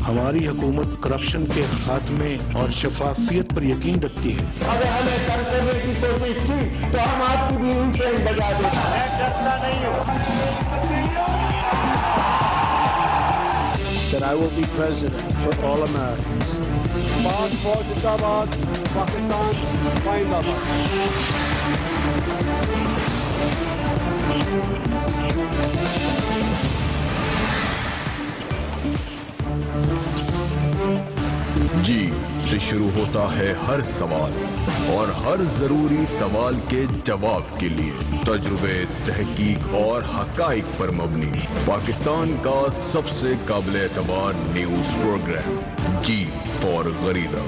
ہماری حکومت کرپشن کے خاتمے اور شفافیت پر یقین رکھتی ہے. اگر ہمیں کم کرنے کی کوشش کی تو ہم آپ کی بھی انشین بجا دیں. میں ڈرتا نہیں ہوں. That I will be president for all Americans. Passport Zindabad, Pakistan, Zindabad. جی سے شروع ہوتا ہے ہر سوال اور ہر ضروری سوال کے جواب کے لیے تجربے، تحقیق اور حقائق پر مبنی پاکستان کا سب سے قابل اعتبار نیوز پروگرام جی فار غریرہ.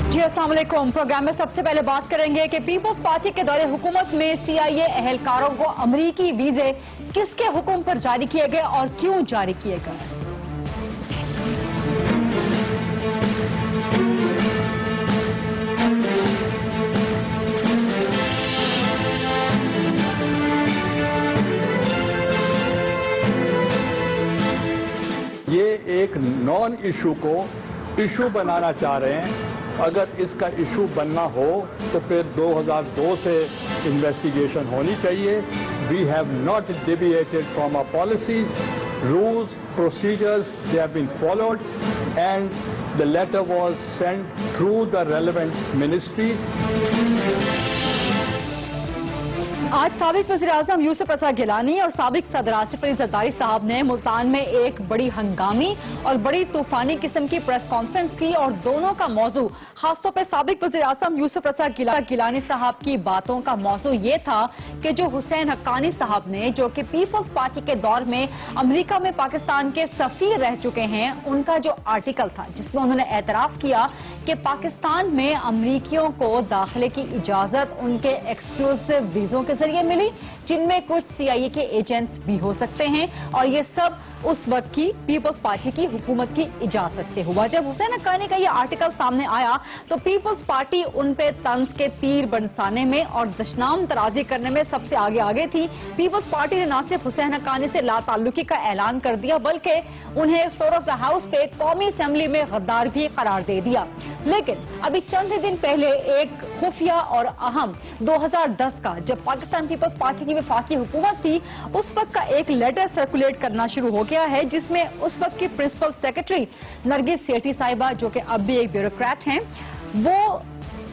جی السلام علیکم. پروگرام میں سب سے پہلے بات کریں گے کہ پیپلز پارٹی کے دور حکومت میں CIA اہلکاروں کو امریکی ویزے کس کے حکم پر جاری کیے گئے اور کیوں جاری کیے گئے. یہ ایک نان ایشو کو ایشو بنانا چاہ رہے ہیں. اگر اس کا ایشو بننا ہو تو پھر 2002 سے انویسٹیگیشن ہونی چاہیے. We have not deviated from our policies, rules, procedures, they have been followed and the letter was sent through the relevant ministries. آج سابق وزیر اعظم یوسف رضا گیلانی اور سابق صدر آصف علی زرداری صاحب نے ملتان میں ایک بڑی ہنگامی اور بڑی طوفانی قسم کی پریس کانفرنس کی اور دونوں کا موضوع خاص طور پہ سابق وزیر اعظم یوسف رضا گیلانی صاحب کی باتوں کا موضوع یہ تھا کہ جو حسین حقانی صاحب نے جو کہ پیپلز پارٹی کے دور میں امریکہ میں پاکستان کے سفیر رہ چکے ہیں, ان کا جو آرٹیکل تھا جس میں انہوں نے اعتراف کیا کہ پاکستان میں امریکیوں کو داخلے کی اجازت ان کے ایکسکلوسیو ویزوں کے ذریعے ملی, جن میں کچھ CIA کے ایجنٹس بھی ہو سکتے ہیں, اور یہ سب اس وقت کی پیپلز پارٹی کی حکومت کی اجازت سے ہوا. جب حسین حقانی کا یہ آرٹیکل سامنے آیا تو پیپلز پارٹی ان پہ طنز کے تیر برسانے میں اور دشنام ترازی کرنے میں سب سے آگے تھی. پیپلز پارٹی نے نہ صرف حسین حقانی سے لا تعلقی کا اعلان کر دیا بلکہ انہیں فلور آف دا ہاؤس پہ قومی اسمبلی میں غدار بھی قرار دے دیا. لیکن ابھی چند ہی دن پہلے ایک خفیہ اور اہم 2010 کا جب پاکستان پیپلز پارٹی کی وفاقی حکومت تھی اس وقت کا ایک لیٹر سرکولیٹ کرنا شروع ہو گیا ہے, جس میں اس وقت کی پرنسپل سیکرٹری نرگس سیٹھی صاحبہ جو کہ اب بھی ایک بیوروکریٹ ہیں, وہ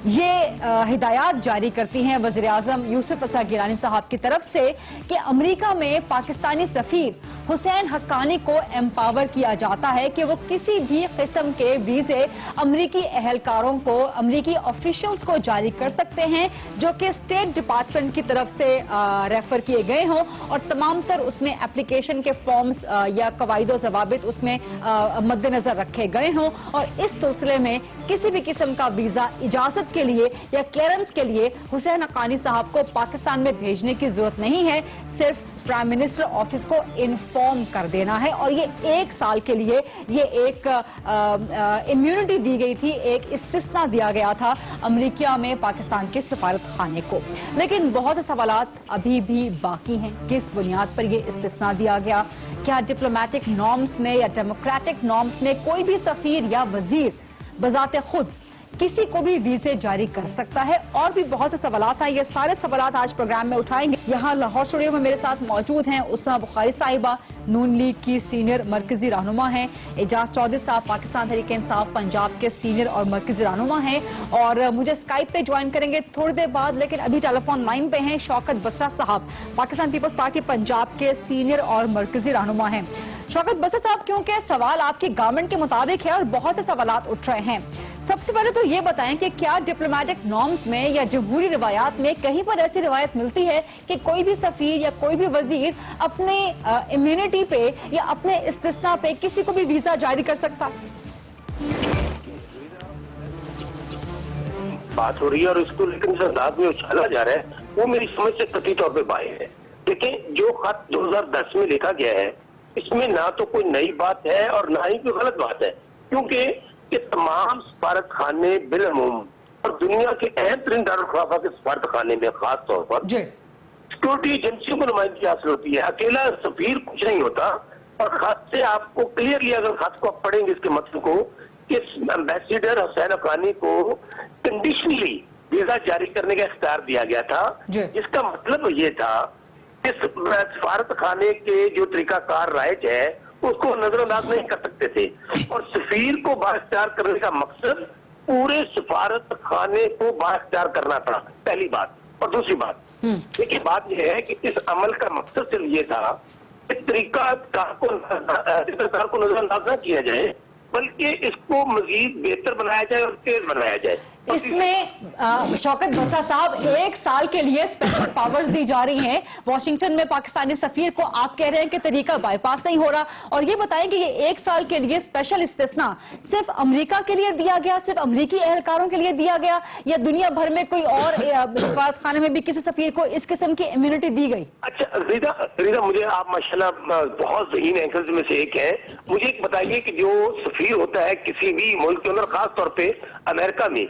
یہ ہدایات جاری کرتی ہیں وزیر اعظم یوسف رضا گیلانی صاحب کی طرف سے کہ امریکہ میں پاکستانی سفیر حسین حقانی کو ایمپاور کیا جاتا ہے کہ وہ کسی بھی قسم کے ویزے امریکی اہلکاروں کو, امریکی آفیشلز کو جاری کر سکتے ہیں جو کہ اسٹیٹ ڈپارٹمنٹ کی طرف سے ریفر کیے گئے ہوں, اور تمام تر اس میں اپلیکیشن کے فارمز یا قواعد و ضوابط اس میں مد نظر رکھے گئے ہوں, اور اس سلسلے میں کسی بھی قسم کا ویزا اجازت کے لیے یا کلیئرنس کے لیے حسین حقانی صاحب کو پاکستان میں بھیجنے کی ضرورت نہیں ہے, صرف پرائم منسٹر آفس کو انفارم کر دینا ہے. اور یہ ایک سال کے لیے یہ ایک امیونٹی دی گئی تھی, ایک استثناء دیا گیا تھا امریکہ میں پاکستان کے سفارت خانے کو. لیکن بہت سے سوالات ابھی بھی باقی ہیں. کس بنیاد پر یہ استثناء دیا گیا؟ کیا ڈپلومیٹک نارمز میں یا ڈیموکریٹک نارمز میں کوئی بھی سفیر یا وزیر بذات خود کسی کو بھی ویزے جاری کر سکتا ہے؟ اور بھی بہت سے سوالات ہیں. یہ سارے سوالات آج پروگرام میں اٹھائیں گے. یہاں لاہور اسٹوڈیو میں میرے ساتھ موجود ہیں عثمہ بخاری صاحبہ, نون لیگ کی سینئر مرکزی رہنما ہیں, اعجاز چودھری صاحب پاکستان تحریک انصاف پنجاب کے سینئر اور مرکزی رہنما ہیں, اور مجھے اسکائپ پہ جوائن کریں گے تھوڑی دیر بعد, لیکن ابھی ٹیلی فون لائن پہ ہیں شوکت بسرا صاحب پاکستان پیپلز پارٹی پنجاب کے سینئر اور مرکزی رہنما ہیں. شوکت بسرا صاحب, کیونکہ سوال آپ کی گورنمنٹ کے مطابق ہے اور بہت سے سوالات اٹھ رہے ہیں, سب سے پہلے تو یہ بتائیں کہ کیا ڈپلومیٹک نارمز میں یا جمہوری روایات میں کہیں پر ایسی روایت ملتی ہے کہ کوئی بھی سفیر یا کوئی بھی وزیر اپنے امیونٹی پہ یا اپنے استثناء پہ کسی کو بھی ویزا جاری کر سکتا؟ بات ہو رہی ہے اور اس کو لیکن اس انداز میں اچھالا جا رہا ہے وہ میری سمجھ سے قطعی طور پہ باہر ہے. دیکھیں جو خط 2010 میں لکھا گیا ہے اس میں نہ تو کوئی نئی بات ہے اور نہ ہی کوئی غلط بات ہے, کیونکہ کہ تمام سفارت خانے بالعموم اور دنیا کے اہم ترین دارالخلافہ کے سفارت خانے میں خاص طور پر سیکورٹی ایجنسیوں کو نمائندگی حاصل ہوتی ہے. اکیلا سفیر کچھ نہیں ہوتا, اور خط سے آپ کو کلیئرلی اگر خط کو آپ پڑھیں گے اس کے مطلب کو کہ ایمبیسیڈر حسین حقانی کو کنڈیشنلی ویزا جاری کرنے کا اختیار دیا گیا تھا، جس کا مطلب یہ تھا کہ سفارت خانے کے جو طریقہ کار رائج ہے اس کو نظر انداز نہیں کر سکتے تھے، اور سفیر کو بااختیار کرنے کا مقصد پورے سفارت خانے کو بااختیار کرنا پڑا، پہلی بات۔ اور دوسری بات دیکھیے، بات یہ ہے کہ اس عمل کا مقصد صرف یہ تھا کہ طریقہ کار کو نظر انداز نہ کیا جائے، بلکہ اس کو مزید بہتر بنایا جائے اور تیز بنایا جائے۔ اس میں شوکت بسا صاحب 1 سال کے لیے اسپیشل پاورز دی جا رہی ہیں واشنگٹن میں پاکستانی سفیر کو، آپ کہہ رہے ہیں کہ طریقہ بائی پاس نہیں ہو رہا، اور یہ بتائیں کہ یہ 1 سال کے لیے اسپیشل استثنا صرف امریکہ کے لیے دیا گیا، صرف امریکی اہلکاروں کے لیے دیا گیا، یا دنیا بھر میں کوئی اور سفارت خانے میں بھی کسی سفیر کو اس قسم کی امیونٹی دی گئی؟ اچھا ریدا، مجھے آپ ماشاءاللہ بہت ذہین اینکرز میں سے ایک ہیں، مجھے ایک بتائیے کہ جو سفیر ہوتا ہے کسی بھی ملک کے اندر، خاص طور پہ امریکہ میں،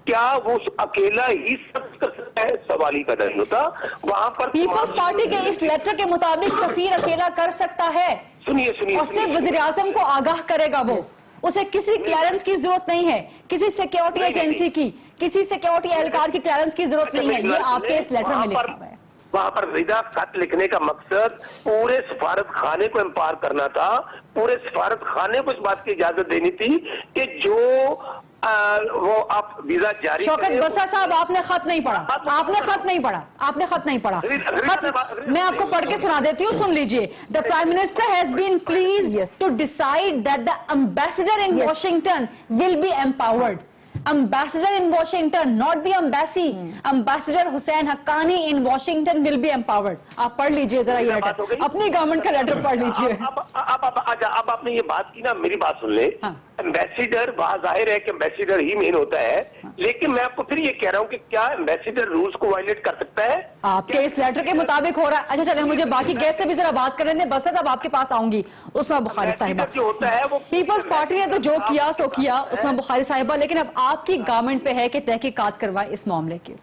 کیا وہ اکیلا ہی سب کر سکتا ہے؟ سوال ہی پیدا نہیں ہوتا وہاں پر۔ پیپلز پارٹی کے اس لیٹر کے مطابق سفیر اکیلا کر سکتا ہے، سنیے اور صرف وزیر اعظم کو آگاہ کرے گا، وہ اسے کسی کلیئرنس کی ضرورت نہیں ہے، کسی سیکیورٹی ایجنسی کی، کسی سیکیورٹی اہلکار کی کلیئرنس کی ضرورت نہیں ہے، یہ آپ کے اس لیٹر میں لکھا ہوا ہے۔ وہاں پر ریدا خط لکھنے کا مقصد پورے سفارت خانے کو امپاور کرنا تھا، پورے سفارت خانے کو اس بات کی اجازت دینی تھی کہ جو وہ آپ ویزا جاری۔ شوکت بسا صاحب، آپ نے خط نہیں پڑھا، آپ نے خط نہیں پڑھا، آپ نے خط نہیں پڑھا۔ میں آپ کو پڑھ کے سنا دیتی ہوں، سن لیجئے۔ The Prime Minister has been pleased to decide that the ambassador in Washington will be empowered. Ambassador in Washington, not the embassy. Ambassador Hussain Haqqani in Washington will be empowered. آپ پڑھ لیجئے ذرا یہ لیٹر، اپنی government کا letter پڑھ لیجئے۔ اب آپ نے یہ بات کی نا، میری بات سن لیں۔ ایمبیسیڈر وہاں ظاہر ہے کہ ایمبیسیڈر ہی مین ہوتا ہے، لیکن میں آپ کو پھر یہ کہہ رہا ہوں کہ کیا ایمبیسیڈر رولز کو وائلیٹ کر سکتا ہے؟ آپ کے اس لیٹر کے مطابق ہو رہا ہے۔ اچھا چلیں، مجھے باقی گیسٹ سے بھی ذرا بات کریں دیں۔ بس صاحب آپ کے پاس آؤں گی، عثمہ بخاری صاحبہ۔ جو ہوتا ہے وہ پیپلز پارٹی نے تو جو کیا سو کیا، عثمہ بخاری صاحبہ، لیکن اب آپ کی گورنمنٹ پہ ہے کہ تحقیقات کروائے اس معاملے کی۔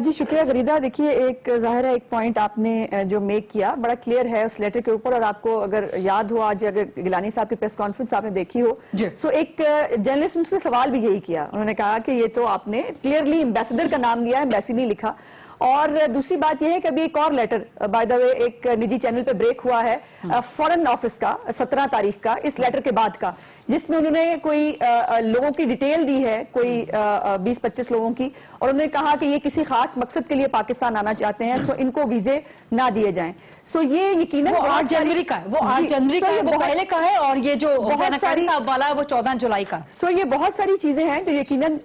جی شکریہ غریدہ۔ دیکھیے، ایک ظاہر ہے ایک پوائنٹ آپ نے جو میک کیا بڑا کلیئر ہے اس لیٹر کے اوپر، اور آپ کو اگر یاد ہو، آج اگر گیلانی صاحب کی پریس کانفرنس آپ نے دیکھی ہو، سو ایک جرنلسٹ ان سے سوال بھی یہی کیا، انہوں نے کہا کہ یہ تو آپ نے کلیئرلی ایمبیسیڈر کا نام لیا ہے، ایمبیسی نہیں لکھا۔ اور دوسری بات یہ ہے کہ ابھی ایک اور لیٹر بائی دا وے ایک نجی چینل پہ بریک ہوا ہے فورن آفس کا 17 تاریخ کا، اس لیٹر کے بعد کا، جس میں انہوں نے کوئی لوگوں کی ڈیٹیل دی ہے، کوئی 20-25 لوگوں کی، اور انہوں نے کہا کہ یہ کسی خاص مقصد کے لیے پاکستان آنا چاہتے ہیں، سو ان کو ویزے نہ دیے جائیں۔ سو یہ یقیناً 8 جنوری کا ہے، وہ 8 جنوری کا ہے، وہ پہلے کا ہے، اور یہ جو بہت ساری صاحب والا ہے وہ 14 جولائی کا۔ سو یہ بہت ساری چیزیں ہیں جو یقیناً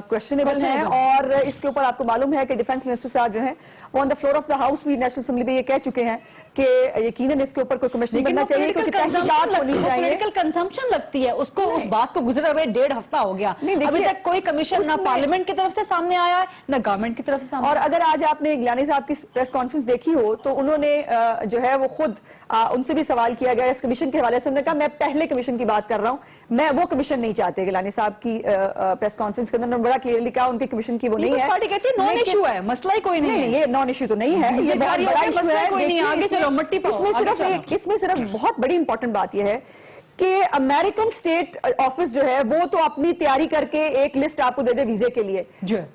کوشچنیبل ہیں، اور اس کے اوپر آپ کو معلوم ہے کہ ڈیفنس منسٹر صاحب جو ہیں وہ on the floor of the house بھی نیشنل اسمبلی میں یہ کہہ چکے ہیں کہ یقیناً اس کے اوپر کوئی کمیشن بننا چاہیے، کیونکہ تحقیقات ہونی چاہیے۔ پولیٹیکل کنزمپشن لگتی ہے اس کو، اس بات کو گزرے ہوئے 1.5 ہفتہ ہو گیا، ابھی تک کوئی کمیشن نہ پارلیمنٹ کی طرف سے سامنے آیا ہے نہ گورنمنٹ کی طرف سے سامنے۔ اور اگر آج آپ نے گیلانی صاحب کی پریس کانفرنس دیکھی ہو تو انہوں نے جو ہے وہ خود ان سے بھی سوال کیا گیا اس کمیشن کے حوالے سے، انہوں نے کہا میں پہلے کمیشن کی بات کر رہا ہوں، میں وہ کمیشن نہیں چاہتے۔ گیلانی صاحب کی پریس کانفرنس کے اندر بڑا کلیئرلی کہا ان کی کمیشن کی وہ نہیں ہے، پارٹی کہتی ہے نان ایشو ہے، مسئلہ ہی کوئی نہیں ہے۔ یہ نان ایشو تو نہیں ہے، یہ بہت بڑا ایشو ہے۔ اس میں صرف بہت بڑی امپورٹنٹ بات یہ ہے کہ امریکن اسٹیٹ آفس جو ہے وہ تو اپنی تیاری کر کے ایک لسٹ آپ کو دے دے ویزے کے لیے،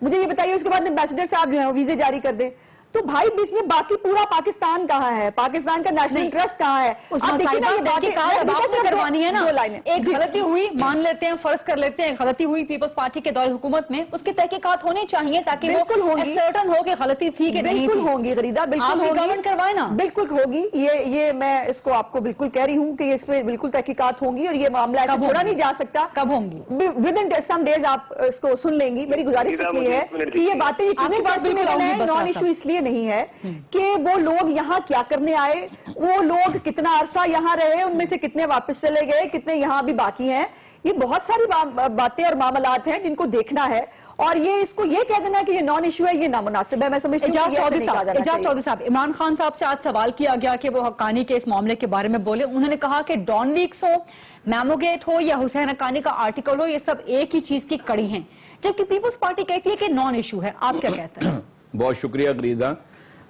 مجھے یہ بتائیے اس کے بعد ایمبیسیڈر صاحب جو ہیں وہ ویزے جاری کر دیں، تو بھائی اس میں باقی پورا پاکستان کہاں ہے؟ پاکستان کا نیشنل انٹرسٹ کہاں ہے؟ آپ دیکھیں نا، یہ باتیں کروانی ہے نا، ایک غلطی ہوئی مان لیتے ہیں، فرض کر لیتے ہیں غلطی ہوئی پیپلز پارٹی کے دور حکومت میں، اس کی تحقیقات ہونی چاہیے تاکہ وہ سرٹن ہو کہ غلطی تھی کہ نہیں تھی۔ بالکل ہوں گی غریدہ، بالکل ہوگی، بالکل ہوگی، یہ میں اس کو آپ کو بالکل کہہ رہی ہوں کہ اس پہ بالکل تحقیقات ہوں گی، اور یہ معاملہ ایسا چھوڑا نہیں جا سکتا۔ کب ہوں گی؟ ود ان سم ڈیز آپ اس کو سن لیں گی۔ میری گزارش اس لیے ہے کہ یہ باتیں نان ایشو اس لیے نہیں ہے کہ وہ لوگ یہاں کیا کرنے آئے، وہ لوگ کتنا عرصہ یہاں رہے، ان میں سے کتنے واپس چلے گئے، کتنے یہاں بھی باقی ہیں، یہ بہت ساری باتیں اور معاملات ہیں جن کو دیکھنا ہے، اور یہ اس کو یہ کہہ دینا کہ یہ نان ایشو ہے، یہ نامناسب ہے۔ میں سمجھتی ہوں اعجاز چودھری صاحب، عمران خان صاحب سے آج سوال کیا گیا کہ وہ حقانی کے اس معاملے کے بارے میں بولے، انہوں نے کہا کہ ڈان لیکس ہو، میمو گیٹ ہو یا حسین حقانی کا آرٹیکل ہو، یہ سب ایک ہی چیز کی کڑی ہیں، جبکہ پیپلز پارٹی کہتی ہے کہ نان ایشو ہے۔ آپ کیا کہتے ہیں؟ بہت شکریہ غریدہ۔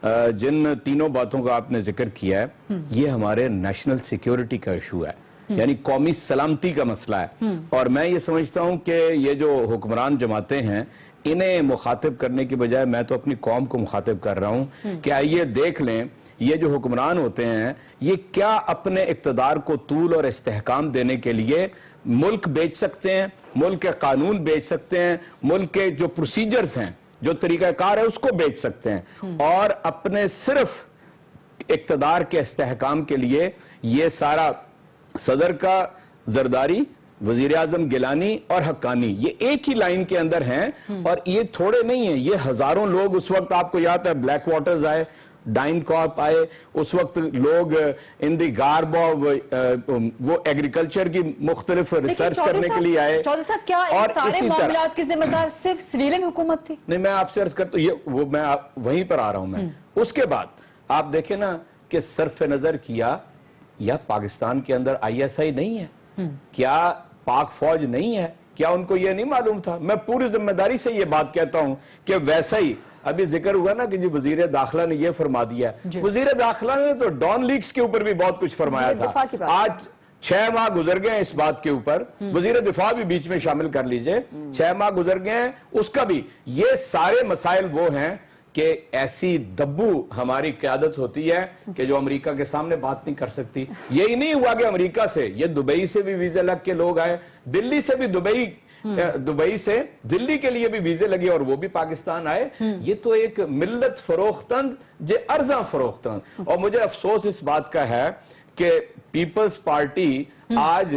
जिन तीनों बातों का आपने जिक्र किया है, ये हमारे नेशनल सिक्योरिटी का इशू है, यानी कौमी सलामती का मसला है। और मैं ये समझता हूं कि ये जो हुक्मरान जमातें हैं, इन्हें मुखातिब करने की बजाय मैं तो अपनी कौम को मुखातिब कर रहा हूं कि आइए देख लें ये जो हुक्मरान होते हैं ये क्या अपने इक़्तिदार को तूल और इस्तेहकाम देने के लिए मुल्क बेच सकते हैं, मुल्क के कानून बेच सकते हैं, मुल्क के जो प्रोसीजर्स हैं, जो तरीक़ाकार है उसको बेच सकते हैं, और अपने सिर्फ इक़्तिदार के इस्तेहकाम के लिए ये सारा सदर का जरदारी, वजीर आजम गिलानी और हक्कानी ये एक ही लाइन के अंदर हैं, और ये थोड़े नहीं है, ये हजारों लोग। उस वक्त आपको याद है ब्लैक वाटर्स आए, डाइन कॉर्प आए, उस वक्त लोग इन दी गार्ब वो एग्रीकल्चर की मुख्तलिफ रिसर्च करने के लिए आए। चौधरी साहब, क्या और सारे इसी मामलात की जिम्मेदार सिर्फ सिविलियन हुकूमत थी? नहीं, मैं आपसे अर्ज करता हूं, ये वो मैं वहीं पर आ रहा हूं मैं। उसके बाद आप देखें ना कि सर्फ नजर किया, या पाकिस्तान के अंदर ISI नहीं है, क्या पाक फौज नहीं है, क्या उनको ये नहीं मालूम था? मैं पूरी जिम्मेदारी से ये बात कहता हूं कि वैसा ही अभी जिक्र हुआ ना कि जी वजीर दाखिला ने ये फरमा दिया, वजीर दाखिला ने तो डॉन लीक्स के ऊपर भी बहुत कुछ फरमाया था। आज 6 माह गुजर गए इस बात के ऊपर, वजीर दिफा भी बीच में शामिल कर लीजिए, 6 माह गुजर गए हैं, उसका भी ये सारे मसाइल वो हैं कि ऐसी दब्बू हमारी क़यादत होती है कि जो अमेरिका के सामने बात नहीं कर सकती। यही नहीं हुआ कि अमेरिका से, ये दुबई से भी वीजे लग के लोग आए, दिल्ली से भी दुबई से दिल्ली के लिए भी वीजे लगे और वो भी पाकिस्तान आए। ये तो एक मिल्लत फरोख्तंद जे अर्जा फरोख्तंद। और मुझे अफसोस इस बात का है कि पीपल्स पार्टी आज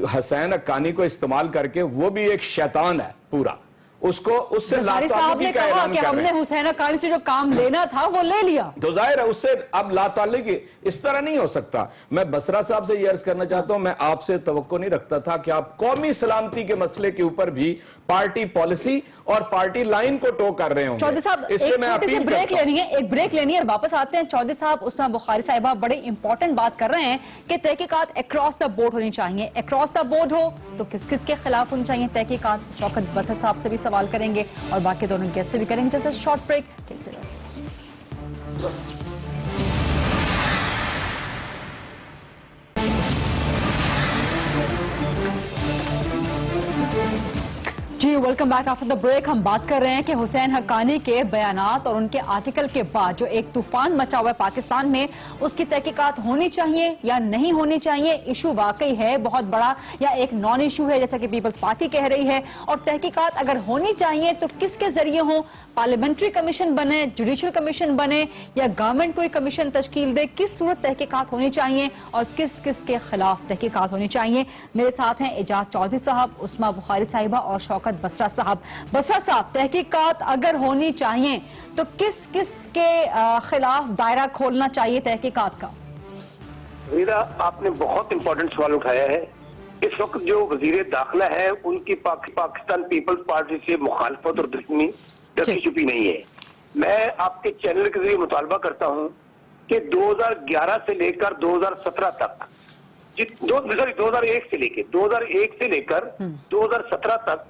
हुसैन हक्कानी को इस्तेमाल करके, वो भी एक शैतान है पूरा, उसको उससे लाताल्लुकी का ऐलान कर रहे हैं। हमने हुसैन हक्कानी से जो काम लेना था वो ले लिया, तो जाहिर है उससे अब लाताल्लुकी इस तरह नहीं हो सकता। मैं बसरा साहब से ये अर्ज करना चाहता हूं, मैं आपसे तवक्को नहीं रखता था कि आप कौमी सलामती के मसले के ऊपर भी पार्टी पॉलिसी और पार्टी लाइन को टो कर रहे होंगे। चौधरी साहब, इसलिए मैं अपील ब्रेक लेनी है, एक ब्रेक लेनी है और वापस आते हैं। चौधरी साहब, उस्मा बुखारी साहिबा बड़े इंपॉर्टेंट बात कर रहे हैं कि तहकीकात अक्रॉस द बोर्ड होनी चाहिए। अक्रॉस द बोर्ड हो तो किस किस के खिलाफ होनी चाहिए तहकीकात? शौकत बसर साहब से भी सवाल करेंगे और बाकी दोनों गेस्ट से भी करेंगे। जैसे शॉर्ट ब्रेक, जी welcome back after the break. हम बात कर रहे हैं कि हुसैन हक्कानी के बयानात और उनके आर्टिकल के बाद जो एक तूफान मचा हुआ है पाकिस्तान में, उसकी तहकीकात होनी चाहिए या नहीं होनी चाहिए? इशू वाकई है बहुत बड़ा या एक नॉन इशू है जैसा कि पीपल्स पार्टी कह रही है? और तहकीकात अगर होनी चाहिए तो किसके जरिए हो? पार्लियामेंट्री कमीशन बने, जुडिशियल कमीशन बने, या गवर्नमेंट कोई कमीशन तश्कील दे? किस सूरत तहकीकात होनी चाहिए और किस किस के खिलाफ तहकीकात होनी चाहिए? मेरे साथ हैं एजाज चौधरी साहब, उस्मा बुखारी साहिबा और शौकत बसरा साहब। बसरा साहब, तहकीकात अगर होनी चाहिए तो किस किस के खिलाफ दायरा खोलना चाहिए तहकीकात का? रीदा, आपने बहुत इंपॉर्टेंट सवाल उठाया है। इस वक्त जो वजीर दाखिला है उनकी पाकिस्तान पीपल्स पार्टी से मुखालफत और दुश्मनी डरती छुपी नहीं है। मैं आपके चैनल के जरिए मुतालबा करता हूं कि 2011 से लेकर 2017 तक, 2001 से लेकर 2017 तक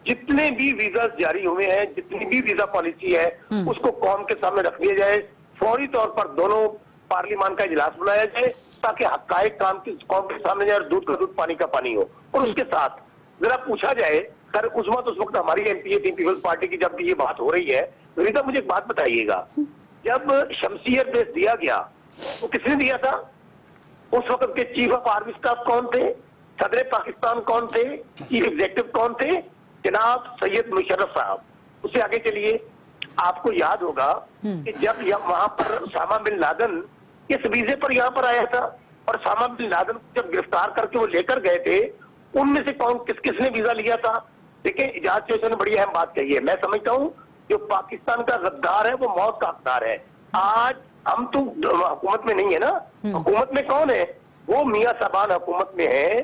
जितने भी वीजा जारी हुए हैं, जितनी भी वीजा पॉलिसी है, उसको कौम के सामने रख दिया जाए। फौरी तौर पर दोनों पार्लियामान का इजलास बुलाया जाए ताकि हकायक कौम के सामने जाए और दूध का दूध पानी का पानी हो। और उसके साथ जरा पूछा जाए, सर उस वक्त हमारी एमपीए थी पीपल्स पार्टी की, जब ये बात हो रही है, रीता मुझे एक बात बताइएगा, जब शमशियर बेस दिया गया तो किसने दिया था? उस वक्त के चीफ ऑफ आर्मी स्टाफ कौन थे? सदर पाकिस्तान कौन थे? चीफ एग्जीक्यूटिव कौन थे? जनाब सैयद मुशर्रफ साहब। उससे आगे चलिए, आपको याद होगा कि जब वहां पर उसामा बिन लादेन इस वीजे पर यहाँ पर आया था और उसामा बिन लादेन को जब गिरफ्तार करके वो लेकर गए थे, उनमें से कौन किसने वीजा लिया था? देखिए, इजाज चौधरी ने बड़ी अहम बात कही है। मैं समझता हूँ जो पाकिस्तान का गद्दार है वो मौत का हकदार है। आज हम तो हुकूमत में नहीं है ना, हुकूमत में कौन है? वो मियां साहबान हुकूमत में है,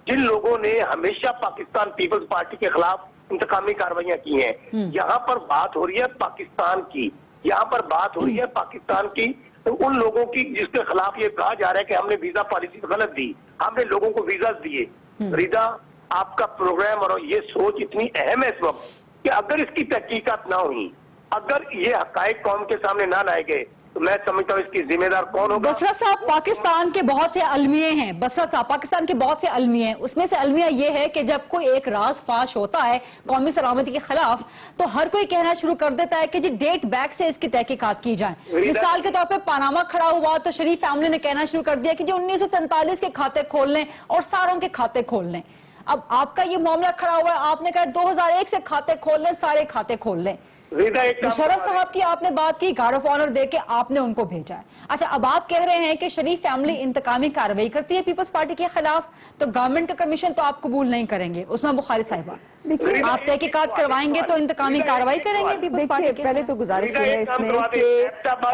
जिन लोगों ने हमेशा पाकिस्तान पीपल्स पार्टी के खिलाफ इंतकामी कार्रवाइयां की हैं। यहाँ पर बात हो रही है पाकिस्तान की, यहाँ पर बात हो रही है पाकिस्तान की, तो उन लोगों की जिसके खिलाफ ये कहा जा रहा है कि हमने वीजा पॉलिसी गलत दी, हमने लोगों को वीजा दिए। रिदा, आपका प्रोग्राम और ये सोच इतनी अहम है इस वक्त कि अगर इसकी तहकीकात ना हुई अगर ये हकायक कौम के सामने ना लाए गए तो मैं समझता हूँ इसकी जिम्मेदार कौन होगा? बसरा साहब, पाकिस्तान के बहुत से अलमिये हैं। बसरा साहब, पाकिस्तान के बहुत से अलमिये हैं, उसमें से अलमिया ये है कि जब कोई एक राज फाश होता है कौमी सलामती के खिलाफ तो हर कोई कहना शुरू कर देता है कि जी डेट बैक से इसकी तहकीकात की जाए। मिसाल के तौर पे पानामा खड़ा हुआ तो शरीफ फैमिली ने कहना शुरू कर दिया कि जी 1947 के खाते खोल लें और सारों के खाते खोल लें। अब आपका ये मामला खड़ा हुआ है, आपने कहा 2001 से खाते खोल लें, सारे खाते खोल लें। मुशर्रफ साहब की आपने बात की, गार्ड ऑफ ऑनर दे के आपने उनको भेजा है। अच्छा, अब आप कह रहे हैं कि शरीफ फैमिली इंतकामी कार्रवाई करती है पीपल्स पार्टी के खिलाफ, तो गवर्नमेंट का कमीशन तो आप कबूल नहीं करेंगे। उसमें बुखारी साहिबा, देखिए आप तहकीकात करवाएंगे तो इंतकामी कार्रवाई करेंगे पीपल्स पार्टी के? पहले तो गुजारिश है इसमें कि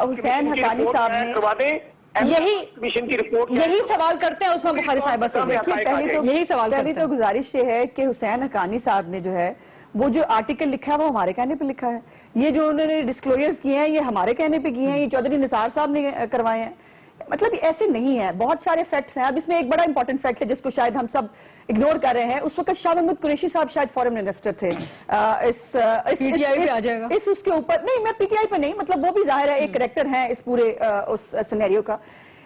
हुसैन हक्कानी साहब ने यही सवाल करते हैं उसमें बुखारी साहिबा से। देखिए पहले तो गुजारिश ये है कि हुसैन हक्कानी साहब ने जो है वो जो आर्टिकल लिखा है वो हमारे कहने पे लिखा है। ये जो उन्होंने डिस्क्लोजर्स किए हैं ये हमारे कहने पे किए हैं, ये चौधरी निसार साहब ने करवाए हैं। मतलब ऐसे नहीं है, बहुत सारे फैक्ट्स हैं। अब इसमें एक बड़ा इंपॉर्टेंट फैक्ट है जिसको शायद हम सब इग्नोर कर रहे हैं। उस वक्त शाह महमूद कुरैशी साहब शायद फॉरेन मिनिस्टर थे। इस उसके ऊपर नहीं, मैं पीटीआई पे नहीं, मतलब वो भी जाहिर है एक करेक्टर है इस पूरे उस सिनेरियो का।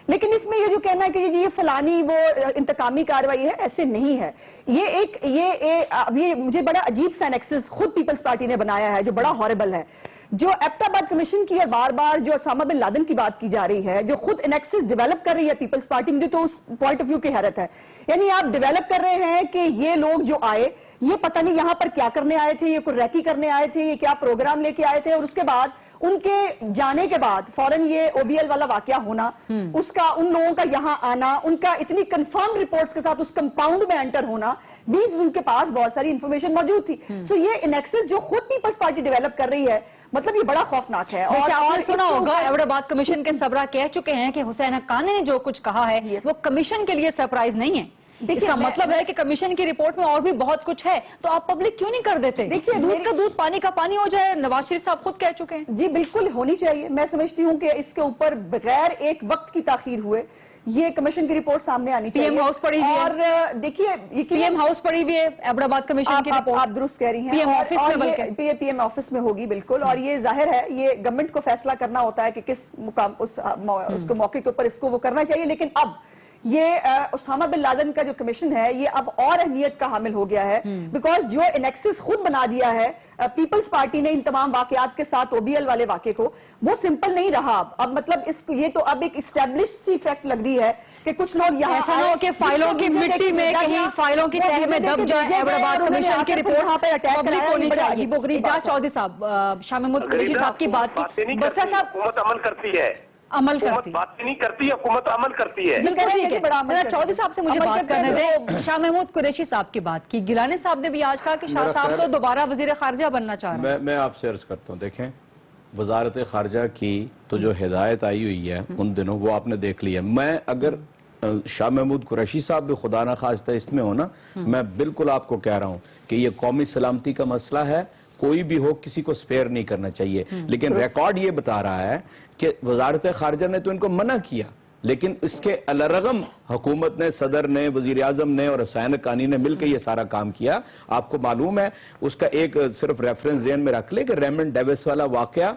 लेकिन इसमें ये जो कहना है कि ये फलानी वो इंतकामी कार्रवाई है, ऐसे नहीं है। ये मुझे बड़ा अजीब सा एनेक्सिस खुद पीपल्स पार्टी ने बनाया है जो बड़ा हॉरिबल है। जो एबटाबाद कमीशन की बार बार जो ओसामा बिन लादेन की बात की जा रही है, जो खुद एनेक्सिस डेवलप कर रही है पीपल्स पार्टी, मुझे तो उस पॉइंट ऑफ व्यू की हैरत है। यानी आप डेवलप कर रहे हैं कि ये लोग जो आए ये पता नहीं यहाँ पर क्या करने आए थे, ये कोई रैकी करने आए थे, ये क्या प्रोग्राम लेके आए थे, और उसके बाद उनके जाने के बाद फौरन ये ओबीएल वाला वाकया होना, उसका उन लोगों का यहाँ आना, उनका इतनी कंफर्म रिपोर्ट्स के साथ उस कंपाउंड में एंटर होना भी, उनके पास बहुत सारी इंफॉर्मेशन मौजूद थी। सो ये इनेक्सिस जो खुद पीपल्स पार्टी डेवलप कर रही है, मतलब ये बड़ा खौफनाक है। और आपने सुना होगा एबटाबाद कमीशन के सबरा कह चुके हैं कि हुसैन हक्कानी ने जो कुछ कहा है वो कमीशन के लिए सरप्राइज नहीं है। इसका मतलब है कि कमीशन की रिपोर्ट में और भी बहुत कुछ है, तो आप पब्लिक क्यों नहीं कर देते? देखिए दूध का दूध पानी का पानी हो जाए, नवाज शरीफ साहब खुद कह चुके हैं। जी बिल्कुल होनी चाहिए। मैं समझती हूँ कि इसके ऊपर बगैर एक वक्त की ताखीर हुए ये कमीशन की रिपोर्ट सामने आनी चाहिए। पीएम हाउस पड़ी हुई है, और देखिए पीएम हाउस पड़ी हुई है, एबटाबाद कमीशन की रिपोर्ट आप दुरुस्त कह रही हैं, पीएम ऑफिस में, पीएम ऑफिस में होगी बिल्कुल। और ये जाहिर है ये गवर्नमेंट को फैसला करना होता है कि किस मुकाम उसको मौके के ऊपर इसको वो करना चाहिए। लेकिन अब ये ओसामा बिन लादेन का जो कमीशन है ये अब और अहमियत का हामिल हो गया है, बिकॉज जो इनेक्सिस खुद बना दिया है पीपल्स पार्टी ने इन तमाम वाकयात के साथ ओबीएल वाले वाकये को, वो सिंपल नहीं रहा। अब मतलब ये तो अब एक एस्टैब्लिश सी फैक्ट लग रही है कि कुछ लोग यहाँ ऐसा ना हो कि फाइलों की मिट्टी में कहीं फाइलों की तह में दब जाए एबटाबाद कमीशन की रिपोर्ट यहाँ पे पब्लिक होनी चाहिए। इजाज चौधरी साहब, शाह महमूद कुरैशी साहब की बात की, बसरा साहब हुकूमत अमल करती है, अमल करती है, बात नहीं करती है, हुकूमत अमल करती है। चौधरी साहब से मुझे बात करने दे। शाह महमूद कुरैशी साहब की बात की, गिलानी साहब ने भी आज कहा कि शाह साहब तो दोबारा वजीर खारजा बनना चाह रहे हैं। मैं आपसे अर्ज करता हूँ, देखें वजारत खारजा की तो जो हिदायत आई हुई है उन दिनों वो आपने देख लिया। मैं अगर शाह महमूद कुरैशी साहब भी खुदा ना खास्ता इसमें हो ना, मैं बिल्कुल आपको कह रहा हूँ कि ये कौमी सलामती का मसला है, कोई भी हो किसी को स्पेयर नहीं करना चाहिए। लेकिन रिकॉर्ड ये बता रहा है कि वजारत खारजा ने तो इनको मना किया, लेकिन इसके अलरगम हुकूमत ने, सदर ने, वजीर आजम ने और हुसैन हक्कानी ने मिलकर ये सारा काम किया। आपको मालूम है, उसका एक सिर्फ रेफरेंस ज़हन में रख ले कि रेमंड डेविस वाला वाकया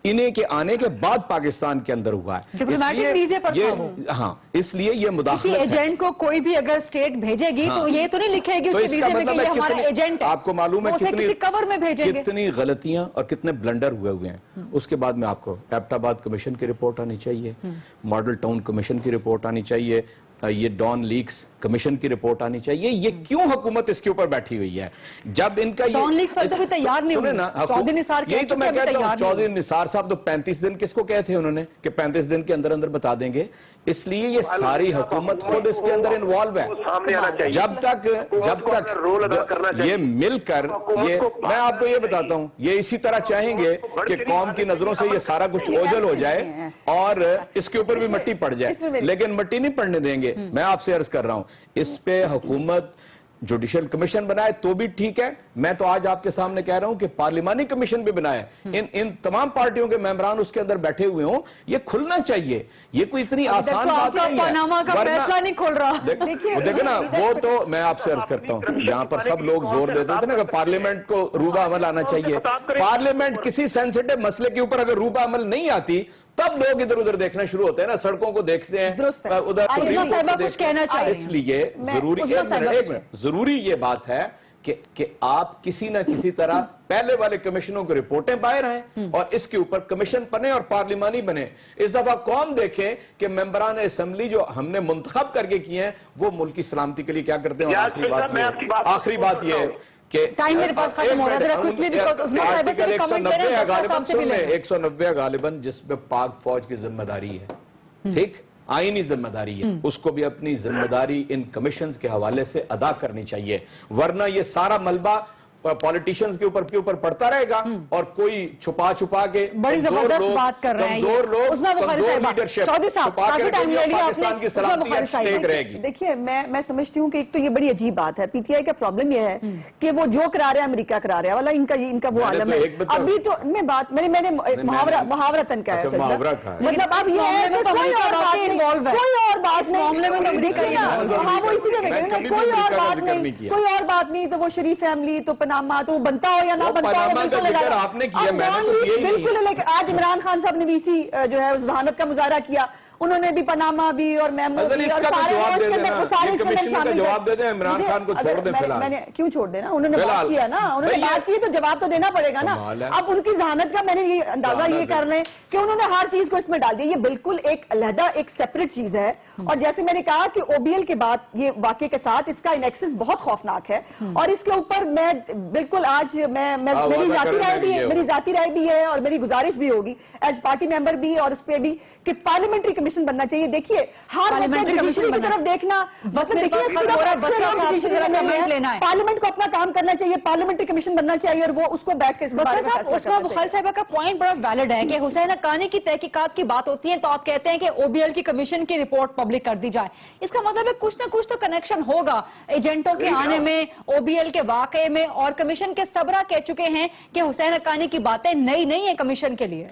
इन्हीं के आने के बाद पाकिस्तान के अंदर हुआ है। इसलिए ये मुदाखलत है। एजेंट को कोई भी अगर स्टेट भेजेगी तो ये तो नहीं लिखेगी उसके वीजे में कि ये हमारा एजेंट है। आपको मालूम है किसी कवर में भेजेंगे, कितनी गलतियां और कितने ब्लंडर हुए हैं। उसके बाद में आपको एबटाबाद कमीशन की रिपोर्ट आनी चाहिए, मॉडल टाउन कमीशन की रिपोर्ट आनी चाहिए, ये डॉन लीक्स कमीशन की रिपोर्ट आनी चाहिए। ये क्यों हुकूमत इसके ऊपर बैठी हुई है? जब इनका डॉन लीक्स पर तो भी तैयार नहीं हुए ना, चौधरी निसार यही तो मैं कहता हूं, चौधरी निसार साहब तो 35 दिन किसको कहे थे उन्होंने कि 35 दिन के अंदर अंदर बता देंगे। इसलिए ये सारी हुकूमत खुद इसके अंदर इन्वॉल्व है। जब तक ये मिलकर, ये मैं आपको ये बताता हूं, ये इसी तरह चाहेंगे कि कौम की नजरों से ये सारा कुछ ओझल हो जाए और इसके ऊपर भी मिट्टी पड़ जाए, लेकिन मिट्टी नहीं पड़ने देंगे। मैं आपसे अर्ज कर रहा हूं, इस पे हुकूमत जुडिशियल कमीशन बनाए तो भी ठीक है। मैं तो आज आपके सामने कह रहा हूं कि पार्लिमानी कमीशन भी बनाए, इन तमाम पार्टियों के मेंबरान उसके अंदर बैठे हुए हों, ये खुलना चाहिए। ये कोई इतनी आसान बात नहीं है। पनामा का फैसला नहीं खुल रहा। देखिए ना, वो तो मैं आपसे अर्ज करता हूं, यहाँ पर सब लोग जोर देते थे ना कि पार्लियामेंट को रूबा अमल आना चाहिए। पार्लियामेंट किसी सेंसिटिव मसले के ऊपर अगर रूबा अमल नहीं आती, तब लोग इधर उधर देखना शुरू होते हैं ना, सड़कों को देखते हैं उधर। कुछ कहना चाहिए, इसलिए जरूरी ये बात है कि आप किसी ना किसी तरह पहले वाले कमीशनों को रिपोर्टें बाहर आए और इसके ऊपर कमीशन बने और पार्लिमानी बने। इस दफा कौम देखें कि मेंबरान असेंबली जो हमने मुंतखब करके किए हैं वो मुल्क की सलामती के लिए क्या करते हैं। आखिरी बात ये कि टाइम मेरे पास खत्म हो रहा है, क्विकली बिकॉज़ उस्मान साहब से भी कमेंट ले रहे हैं, साहब से भी ले रहे हैं। 190 गालिबन जिसमें पाक फौज की जिम्मेदारी है, ठीक, आईनी जिम्मेदारी है, उसको भी अपनी जिम्मेदारी इन कमीशंस के हवाले से अदा करनी चाहिए, वरना ये सारा मलबा पॉलिटिशियंस के ऊपर पड़ता रहेगा और कोई छुपा के बड़ी जबरदस्त बात कर रहे हैं कमजोर लोग, कमजोर लीडरशिप चौधरी साहब काफी टाइम ले लिया पाकिस्तान की सलामती स्टेक रहेगी। देखिए मैं समझती हूँ कि एक तो ये बड़ी अजीब बात है, पीटीआई का प्रॉब्लम ये है कि वो जो करा रहा है अमेरिका करा रहा है वाला, इनका वो आलम है। अभी तो मैं बात मैंने मुहावरा तन का है, मतलब अब ये है कोई और बात नहीं, मामले में हाँ वो इसीलिए कोई और बात नहीं, तो वो शरीफ फैमिली तो पनामा तो बनता हो या ना बनता हो, बिल्कुल। आज इमरान खान साहब ने वीसी जो है उस जहानत का मुजाहरा किया, उन्होंने भी पनामा भी और मेमो भी और सारे जवाब दे दें, इमरान खान को छोड़ दें फिलहाल। मैंने क्यों छोड़ देना, उन्होंने बात किया ना, उन्होंने बात की तो जवाब तो देना पड़ेगा ना। अब उनकी जहानत का मैंने ये अंदाजा ये कर लें कि उन्होंने हर चीज को इसमें डाल दिया, ये बिल्कुल एक अलहदा एक सेपरेट चीज है। और जैसे मैंने कहा कि ओबीएल के बाद ये वाकये के साथ इसका इनएक्सिस बहुत खौफनाक है और इसके ऊपर मैं बिल्कुल आज मेरी जाती राय भी है और मेरी गुजारिश भी होगी एज पार्टी मेंबर भी और उस पर भी कि पार्लियामेंट्री कमीशन बनना चाहिए। देखिए हर जुडिशरी की तरफ देखना, पार्लियामेंट को अपना काम करना चाहिए, पार्लियामेंट्री कमीशन बनना चाहिए और वो उसको बैठ के उस्मान बुखारी साहब का पॉइंट बड़ा वैलिड है कि हुसैन हक्कानी की तहकीकात की बात होती है तो आप कहते हैं कि ओबीएल की कमीशन की रिपोर्ट पब्लिक कर दी जाए। इसका मतलब है कुछ ना कुछ तो कनेक्शन होगा एजेंटों के आने में, ओबीएल के वाकये में, और कमीशन के सबरा कह चुके हैं कि हुसैन हक्कानी की बातें नई नहीं है कमीशन के लिए।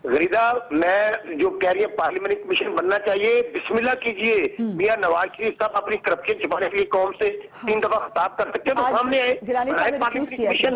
गरीदा, मैं जो कह रही है पार्लियामेंट्री कमीशन बनना चाहिए, बिस्मिल्लाह कीजिए। मियां नवाज शरीफ साहब अपनी करप्शन छिपाने के लिए कौम से 3 दफा खिताब कर सकते हैं तो सामने आए पार्लियामेंट्री कमीशन,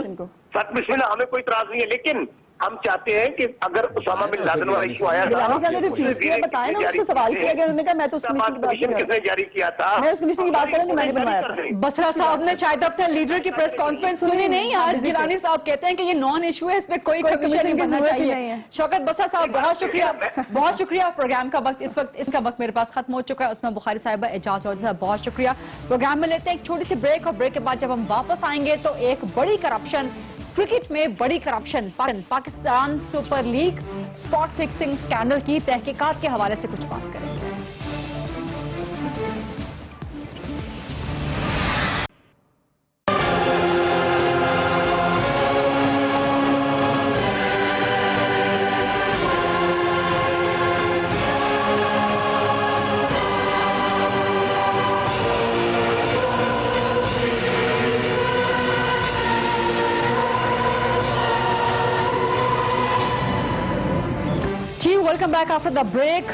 सच बिस्मिल्लाह, हमें कोई इतराज नहीं है। लेकिन हम चाहते हैं कि अगर उसामा बिन लादेन वाला इशू आया था, बताया ना, उससे सवाल किया गया, उन्होंने कहा मैं तो उस कमीशन की बात किसने जारी किया था, मैं उस कमीशन की बात करूंगी, मैंने बनवाया था। बसरा साहब ने शायद अपने लीडर की प्रेस कॉन्फ्रेंस सुनी नहीं, आज गिलानी साहब कहते हैं कि ये नॉन इशू है, इसमें कोई कमीशन नहीं बनना चाहिए। शौकत बसरा साहब बहुत शुक्रिया। प्रोग्राम का वक्त इसका वक्त मेरे पास खत्म हो चुका है। उसमें बुखारी साहिबा, एजाज चौधरी साहब बहुत शुक्रिया। प्रोग्राम में लेते हैं एक छोटी सी ब्रेक और ब्रेक के बाद जब हम वापस आएंगे तो एक बड़ी करप्शन, क्रिकेट में बड़ी corruption, Pakistan super league spot fixing scandal की तहकीकात के हवाले से कुछ बात करेंगे। Welcome back after the break.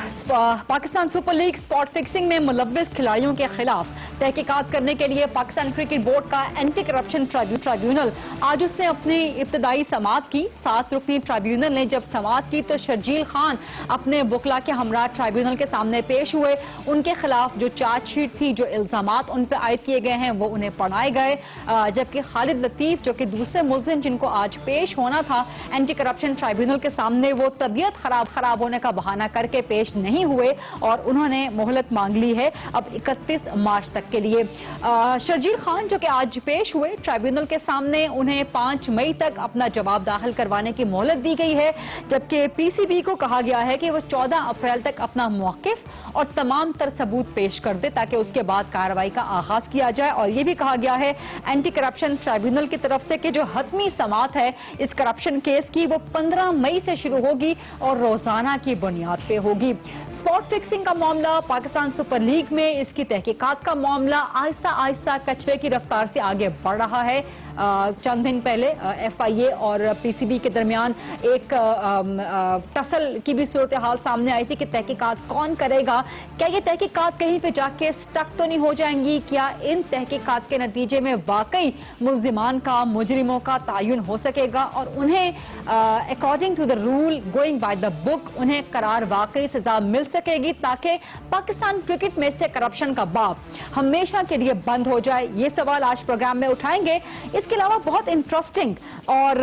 Pakistan super league spot fixing में मुलव्विस खिलाड़ियों के खिलाफ तहकीकात करने के लिए पाकिस्तान क्रिकेट बोर्ड का एंटी करप्शन ट्राइब्यूनल आज उसने अपनी इब्तदाई समाअत की। 7 रुकनी ट्राइब्यूनल ने जब समाअत की तो शर्जील खान अपने वकला के हमरा ट्राइब्यूनल के सामने पेश हुए। उनके खिलाफ जो चार्जशीट थी, जो इल्जामात उन पर आयद किए गए हैं वो उन्हें पढ़ाए गए, जबकि खालिद लतीफ जो कि दूसरे मुल्जिम जिनको आज पेश होना था एंटी करप्शन ट्राइब्यूनल के सामने, वो तबीयत खराब होने का बहाना करके पेश नहीं हुए और उन्होंने मोहलत मांग ली है अब 31 मार्च तक के लिए। शर्जील खान जो कि आज पेश हुए ट्राइब्यूनल के सामने, उन्हें 5 मई तक अपना जवाब दाखिल करवाने की मोहलत दी गई है, जबकि पीसीबी को कहा गया है कि वो 14 अप्रैल तक अपना मौकिफ और तमाम तर सबूत पेश कर दे ताकि उसके बाद कार्रवाई का आगाज किया जाए। और यह भी कहा गया है एंटी करप्शन ट्राइब्यूनल की तरफ से कि जो हतमी समाअत है इस करप्शन केस की वो 15 मई से शुरू होगी और रोजाना की बुनियाद पे होगी। स्पॉट फिक्सिंग का मामला पाकिस्तान सुपर लीग में, इसकी तहकीकात का मामला मामला आहिस्ता आहिस्ता कछुए की रफ्तार से आगे बढ़ रहा है। चंद दिन पहले FIA और PCB के दरमियान एक टसल की भी सूरत हाल सामने आई थी कि तहकीकात कौन करेगा, क्या ये तहकीकात कहीं पे जाके स्टक तो नहीं हो जाएंगी, क्या इन तहकीकात के नतीजे में वाकई मुल्जिमान का, मुजरिमों का तायुन हो सकेगा और उन्हें according to the rule, going by the book, उन्हें करार वाकई सजा मिल सकेगी ताकि पाकिस्तान क्रिकेट में से करप्शन का बाब हमेशा के लिए बंद हो जाए। ये सवाल आज प्रोग्राम में उठाएंगे। इसके अलावा बहुत इंटरेस्टिंग और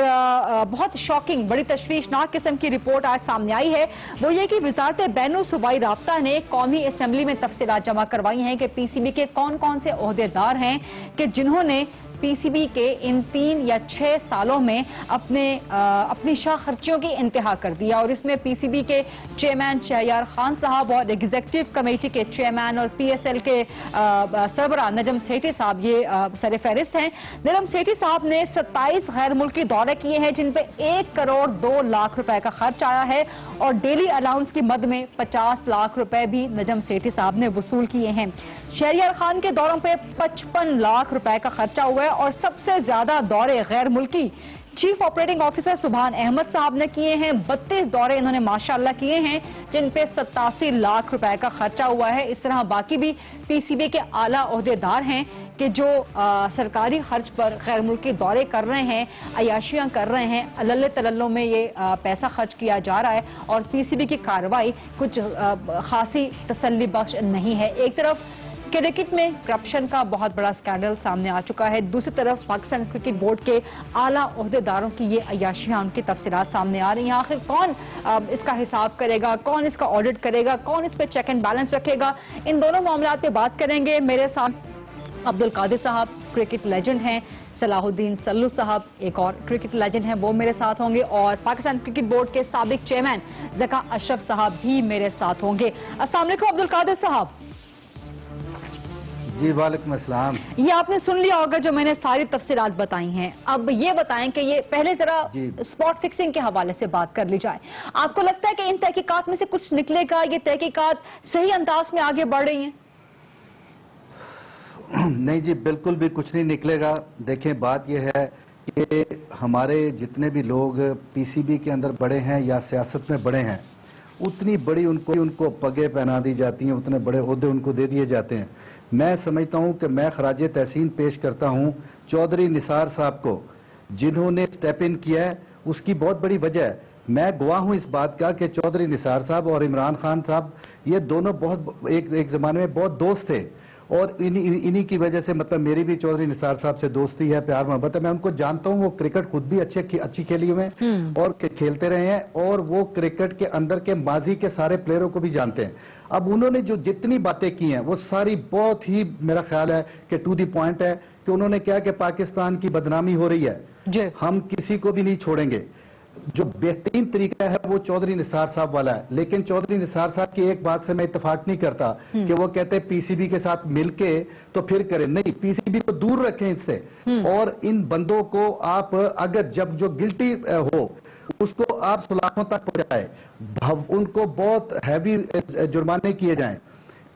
बहुत शॉकिंग, बड़ी तशवीशनाक किस्म की रिपोर्ट आज सामने आई है। वो ये कि वजारत बैनुल सूबाई राब्ता ने कौमी असेंबली में तफसीलात जमा करवाई हैं कि PCB के कौन कौन से ओहदेदार हैं कि जिन्होंने PCB के इन 3 या 6 सालों में अपनी शाह खर्चियों की इंतहा कर दिया। और इसमें PCB के चेयरमैन शहरयार खान साहब और एग्जीक्यूटिव कमेटी के चेयरमैन और PSL के सरबराह नजम सेठी साहब ये सर फहरिस्त हैं। नजम सेठी साहब ने 27 गैर मुल्की दौरे किए हैं जिन पे 1 करोड़ 2 लाख रुपए का खर्च आया है और डेली अलाउंस की मद में 50 लाख रुपए भी नजम सेठी साहब ने वसूल किए हैं। शहरयार खान के दौरों पे 55 लाख रुपए का खर्चा हुआ है और सबसे ज्यादा दौरे गैर मुल्की चीफ ऑपरेटिंग ऑफिसर सुभान अहमद साहब ने किए हैं। 32 दौरे इन्होंने माशाअल्लाह किए हैं जिन पे 87 लाख रुपए का खर्चा हुआ है। इस तरह बाकी भी PCB के आला ओहदेदार हैं कि जो सरकारी खर्च पर गैर मुल्की दौरे कर रहे हैं, अयाशियां कर रहे हैं, अल्ले तल्लों में ये पैसा खर्च किया जा रहा है और PCB की कार्रवाई कुछ खासी तसल्ली बख्श नहीं है। एक तरफ क्रिकेट में करप्शन का बहुत बड़ा स्कैंडल सामने आ चुका है, दूसरी तरफ पाकिस्तान क्रिकेट बोर्ड के आला ओहदेदारों की ये अयाशियां, उनकी तफसीलात सामने आ रही हैं। आखिर कौन इसका हिसाब करेगा, कौन इसका ऑडिट करेगा, कौन इस पे चेक एंड बैलेंस रखेगा, इन दोनों मामलात पे बात करेंगे। मेरे साथ अब्दुल कादिर साहब क्रिकेट लेजेंड हैं, सलाहुद्दीन सल्लू साहब एक और क्रिकेट लेजेंड हैं, वो मेरे साथ होंगे और पाकिस्तान क्रिकेट बोर्ड के साबिक चेयरमैन ज़का अशरफ साहब भी मेरे साथ होंगे। अस्सलाम वालेकुम अब्दुल कादिर साहब। जी वालेकुम अस्सलाम। ये आपने सुन लिया होगा जो मैंने सारी तफसीलात बताई हैं। अब ये बताएं कि ये पहले जरा स्पॉट फिक्सिंग के हवाले से बात कर ली जाए। आपको लगता है कि इन तहकीकात में से कुछ निकलेगा, ये तहकीकात सही अंदाज में आगे बढ़ रही हैं? नहीं जी, बिल्कुल भी कुछ नहीं निकलेगा। देखें, बात यह है कि हमारे जितने भी लोग PCB के अंदर बड़े हैं या सियासत में बड़े हैं, उतनी बड़ी उनको पगें पहना दी जाती हैं, उतने बड़े ओहदे उनको दे दिए जाते हैं। मैं समझता हूं कि मैं खराजे तहसीन पेश करता हूं चौधरी निसार साहब को, जिन्होंने स्टेप इन किया है। उसकी बहुत बड़ी वजह है, मैं गवाह हूं इस बात का कि चौधरी निसार साहब और इमरान खान साहब ये दोनों बहुत एक ज़माने में बहुत दोस्त थे और इन्हीं की वजह से मतलब मेरी भी चौधरी निसार साहब से दोस्ती है, प्यार मोहब्बत है। मैं उनको जानता हूं, वो क्रिकेट खुद भी अच्छी खेली हुए हैं और खेलते रहे हैं और वो क्रिकेट के अंदर के माजी के सारे प्लेयरों को भी जानते हैं। अब उन्होंने जो जितनी बातें की हैं वो सारी बहुत ही, मेरा ख्याल है कि टू दी पॉइंट है कि उन्होंने क्या कि पाकिस्तान की बदनामी हो रही है, हम किसी को भी नहीं छोड़ेंगे। जो बेहतरीन तरीका है वो चौधरी निसार साहब वाला है, लेकिन चौधरी निसार साहब की एक बात से मैं इत्तेफाक नहीं करता कि वो कहते हैं PCB के साथ मिलके तो फिर करें। नहीं, PCB को दूर रखें इससे और इन बंदों को आप अगर जब जो गिल्टी हो उसको आप सुलाखों तक पहुंचाए, उनको बहुत हैवी जुर्माने किए जाएं।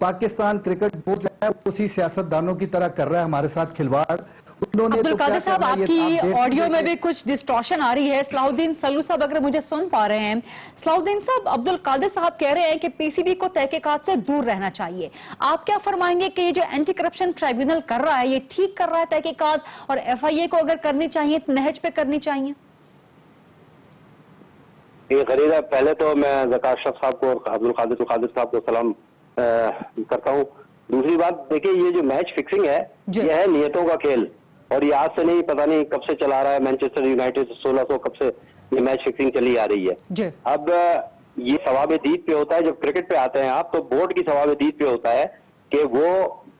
पाकिस्तान क्रिकेट बोर्ड जो है उसी सियासतदानों की तरह कर रहा है हमारे साथ खिलवाड़। अब्दुल कादिर साहब, आपकी ऑडियो में भी कुछ डिस्टॉर्शन आ रही है। सलाहुद्दीन सल्लू साहब अगर मुझे सुन पा रहे हैं। सलाहुद्दीन साहब, अब्दुल कादिर साहब कह रहे हैं कि PCB को तहकीकात से दूर रहना चाहिए। आप क्या फरमाएंगे कि ये जो एंटी करप्शन ट्राइब्यूनल कर रहा है ये ठीक कर रहा है तहकीकात, और FIA को अगर करनी चाहिए तो नहज पे करनी चाहिए? ये खरीदा, पहले तो मैं ज़का अशरफ साहब को और अब्दुल कादिर साहब को सलाम करता हूँ। दूसरी बात, देखिए ये जो मैच फिक्सिंग है ये है नियतों का खेल और ये आज से नहीं, पता नहीं कब से चला रहा है। मैनचेस्टर यूनाइटेड 1600 कब से ये मैच फिक्सिंग चली आ रही है। अब ये सवाब-ए-दीद पे होता है, जब क्रिकेट पे आते हैं आप तो बोर्ड की सवाब-ए-दीद पे होता है कि वो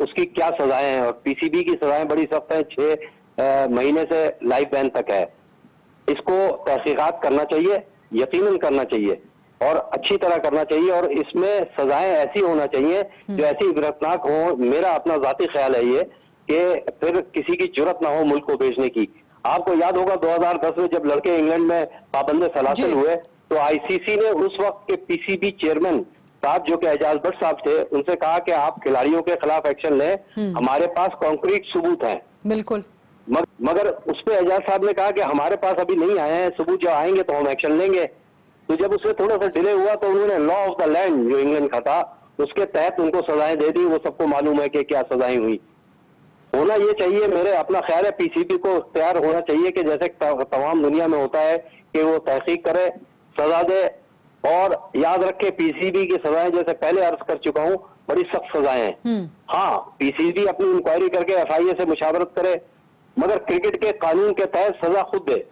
उसकी क्या सजाएं हैं, और PCB की सजाएं बड़ी सख्त हैं, 6 महीने से लाइफ बैन तक है। इसको तहकीकात करना चाहिए, यकीनन करना चाहिए और अच्छी तरह करना चाहिए और इसमें सजाएं ऐसी होना चाहिए जो ऐसी इबरतनाक हो। मेरा अपना जाती ख्याल है ये कि फिर किसी की जुर्रत ना हो मुल्क को बेचने की। आपको याद होगा 2010 में जब लड़के इंग्लैंड में पाबंद सलासिल हुए तो ICC ने उस वक्त के PCB चेयरमैन साहब जो कि एजाज भट्ट साहब थे, उनसे कहा कि आप खिलाड़ियों के खिलाफ एक्शन लें, हमारे पास कॉन्क्रीट सबूत हैं। बिल्कुल। मगर उस पे एजाज साहब ने कहा कि हमारे पास अभी नहीं आए हैं सबूत, जब आएंगे तो हम एक्शन लेंगे। तो जब उससे थोड़ा सा डिले हुआ तो उन्होंने लॉ ऑफ द लैंड जो इंग्लैंड का था उसके तहत उनको सजाएं दे दी। वो सबको मालूम है कि क्या सजाएं हुई। होना ये चाहिए, मेरे अपना ख्याल है, पीसीबी को तैयार होना चाहिए कि जैसे तमाम दुनिया में होता है कि वो तहकीक करे, सजा दे। और याद रखे पीसीबी की सजाएं, जैसे पहले अर्ज कर चुका हूं, बड़ी सख्त सजाएं हैं। हाँ, पीसीबी अपनी इंक्वायरी करके एफआईए से मुशावरत करे, मगर क्रिकेट के कानून के तहत सजा खुद दे।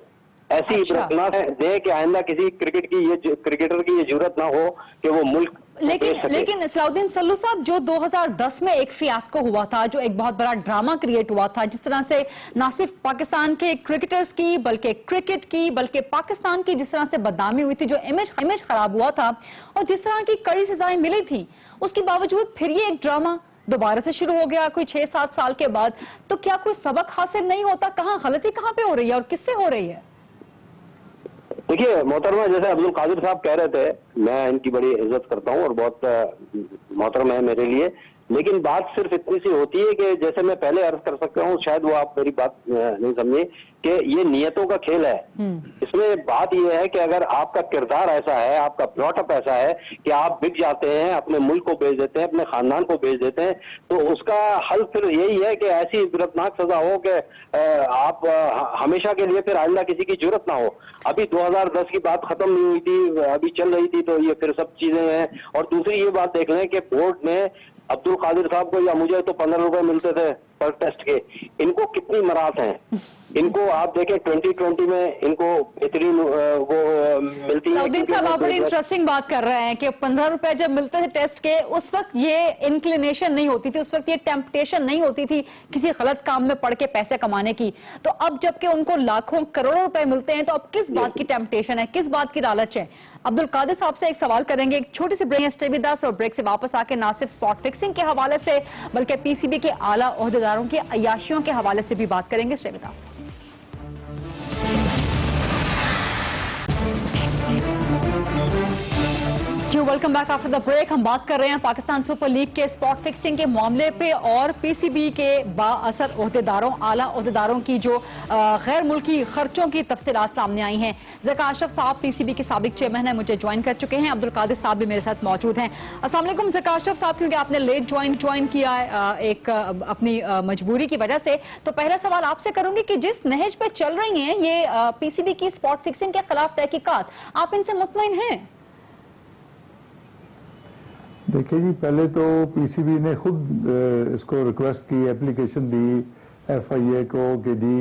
ऐसी इबरतनाक दे कि आइंदा किसी क्रिकेटर की ये जरूरत ना हो कि वो मुल्क। लेकिन सलाउद्दीन सल्लू साहब, जो 2010 में एक फियास्को हुआ था, जो एक बहुत बड़ा ड्रामा क्रिएट हुआ था, जिस तरह से ना सिर्फ पाकिस्तान के क्रिकेटर्स की बल्कि क्रिकेट की बल्कि पाकिस्तान की जिस तरह से बदनामी हुई थी, जो इमेज खराब हुआ था और जिस तरह की कड़ी सजाएं मिली थी, उसके बावजूद फिर ये एक ड्रामा दोबारा से शुरू हो गया कोई 6-7 साल के बाद। तो क्या कोई सबक हासिल नहीं होता? कहाँ गलती कहाँ पे हो रही है और किससे हो रही है? देखिए मोहतरमा, जैसे अब्दुल कादिर साहब कह रहे थे, मैं इनकी बड़ी इज्जत करता हूँ और बहुत मोहतरम है मेरे लिए, लेकिन बात सिर्फ इतनी सी होती है कि जैसे मैं पहले अर्ज कर सकता हूँ, शायद वो आप मेरी बात नहीं समझे, कि ये नियतों का खेल है। इसमें बात ये है कि अगर आपका किरदार ऐसा है, आपका ब्रॉटअप ऐसा है कि आप बिक जाते हैं, अपने मुल्क को बेच देते हैं, अपने खानदान को बेच देते हैं, तो उसका हल फिर यही है कि ऐसी इबरतनाक सजा हो कि आप हमेशा के लिए फिर आइंदा किसी की जरूरत ना हो। अभी 2010 की बात खत्म नहीं हुई थी, अभी चल रही थी, तो ये फिर सब चीजें हैं। और दूसरी ये बात देख लें कि बोर्ड ने अब्दुल कादिर साहब को या मुझे तो 15 रुपए मिलते थे पर टेस्ट के, इनको कितनी मरात हैं। इनको आप देखें 2020 में इनको बेहतरीन वो मिलती है। सलाउद्दीन साहब, आप बड़ी इंटरेस्टिंग बात कर रहे हैं कि 15 रुपए जब मिलते थे टेस्ट के, उस वक्त ये इंक्लिनेशन नहीं होती थी, उस वक्त ये टेम्पटेशन नहीं होती थी किसी गलत काम में पड़ के पैसे कमाने की। तो अब जबकि उनको लाखों करोड़ों रुपए मिलते हैं, तो अब किस बात की टेम्पटेशन है, किस बात की लालच है? अब्दुल कादिर साहब से एक सवाल करेंगे, एक छोटी सी ब्रेक, स्टे विद अस, और ब्रेक से वापस आके ना सिर्फ स्पॉट फिक्सिंग के हवाले से बल्कि पीसीबी के आला ओहदेदारों की अय्याशियों के हवाले से भी बात करेंगे। Stay with us. Welcome back after the break. हम बात कर रहे हैं पाकिस्तान सुपर लीग के स्पॉट फिक्सिंग के मामले पे और पीसीबी के बाअसर ओहदेदारों, आला ओहदेदारों की जो गैर मुल्की खर्चों की तफसीलात सामने आई हैं। ज़का अशरफ साहब पीसीबी के साबिक चेयरमैन हैं, मुझे ज्वाइन कर चुके हैं। अब्दुल कादिर साहब भी मेरे साथ मौजूद हैं। अस्सलाम वालेकुम ज़का अशरफ साहब, क्योंकि आपने लेट ज्वाइन किया एक अपनी मजबूरी की वजह से, तो पहला सवाल आपसे करूंगी कि जिस नहज पे चल रही हैं ये पीसीबी की स्पॉट फिक्सिंग के खिलाफ तहकीकात, आप इनसे मुतमईन हैं? देखिए जी, पहले तो पीसीबी ने खुद इसको रिक्वेस्ट की, एप्लीकेशन दी एफआईए को कि जी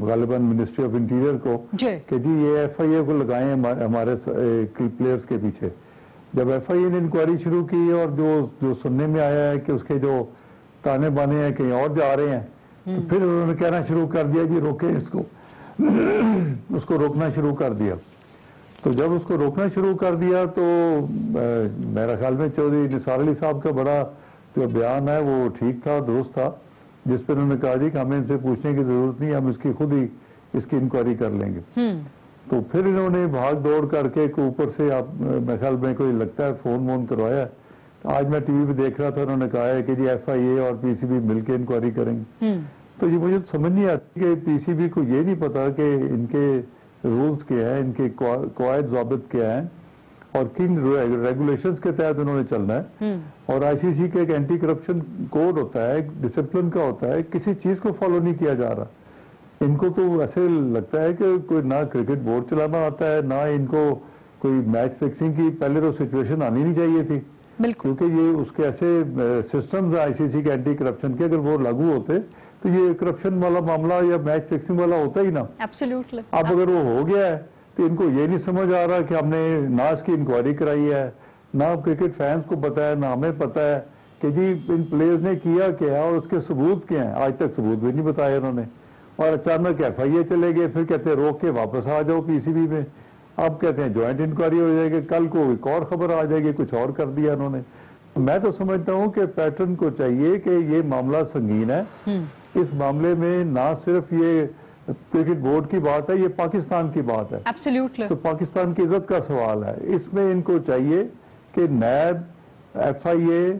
गालिबन मिनिस्ट्री ऑफ इंटीरियर को कि जी ये एफआईए को लगाएं हमारे प्लेयर्स के पीछे। जब एफआईए ने इंक्वायरी शुरू की और जो सुनने में आया है कि उसके जो ताने बाने हैं कहीं और जा रहे हैं, तो फिर उन्होंने कहना शुरू कर दिया जी रोकें इसको उसको रोकना शुरू कर दिया। तो जब उसको रोकना शुरू कर दिया तो मेरा ख्याल में चौधरी निसार अली साहब का बड़ा जो बयान है वो ठीक था, दुरुस्त था, जिस पर उन्होंने कहा जी कि हमें इनसे पूछने की जरूरत नहीं, हम इसकी खुद ही इसकी इंक्वायरी कर लेंगे। तो फिर इन्होंने भाग दौड़ करके ऊपर से, आप मेरे ख्याल में कोई लगता है फोन वोन करवाया। आज मैं टीवी पे देख रहा था, उन्होंने कहा है कि जी एफआईए और पीसीबी मिलकर इंक्वायरी करेंगे। तो ये मुझे समझ नहीं आती कि पीसीबी को ये नहीं पता कि इनके रूल्स क्या है, इनके कवायद ज़ाबित क्या है और किन रेगुलेशंस के तहत उन्होंने चलना है। और आईसीसी का एक एंटी करप्शन कोड होता है, डिसिप्लिन का होता है, किसी चीज को फॉलो नहीं किया जा रहा। इनको तो ऐसे लगता है कि कोई ना क्रिकेट बोर्ड चलाना आता है, ना इनको कोई मैच फिक्सिंग की पहले तो सिचुएशन आनी नहीं चाहिए थी, क्योंकि ये उसके ऐसे सिस्टम्स आईसीसी के एंटी करप्शन के, अगर वो लागू होते तो ये करप्शन वाला मामला या मैच फिक्सिंग वाला होता ही ना। एब्सोल्युटली। अब अगर वो हो गया है तो इनको ये नहीं समझ आ रहा कि हमने ना इसकी इंक्वायरी कराई है, ना क्रिकेट फैंस को पता है, ना हमें पता है कि जी इन प्लेयर्स ने किया क्या और उसके सबूत क्या हैं। आज तक सबूत भी नहीं बताए उन्होंने, और अचानक एफआईए चले गए, फिर कहते हैं रोक के वापस आ जाओ पीसीबी में, अब कहते हैं ज्वाइंट इंक्वायरी हो जाएगी, कल को एक और खबर आ जाएगी, कुछ और कर दिया उन्होंने। मैं तो समझता हूँ कि पैटर्न को चाहिए कि ये मामला संगीन है। इस मामले में ना सिर्फ ये क्रिकेट बोर्ड की बात है, ये पाकिस्तान की बात है। Absolutely. तो पाकिस्तान की इज्जत का सवाल है। इसमें इनको चाहिए کہ نیب, FIA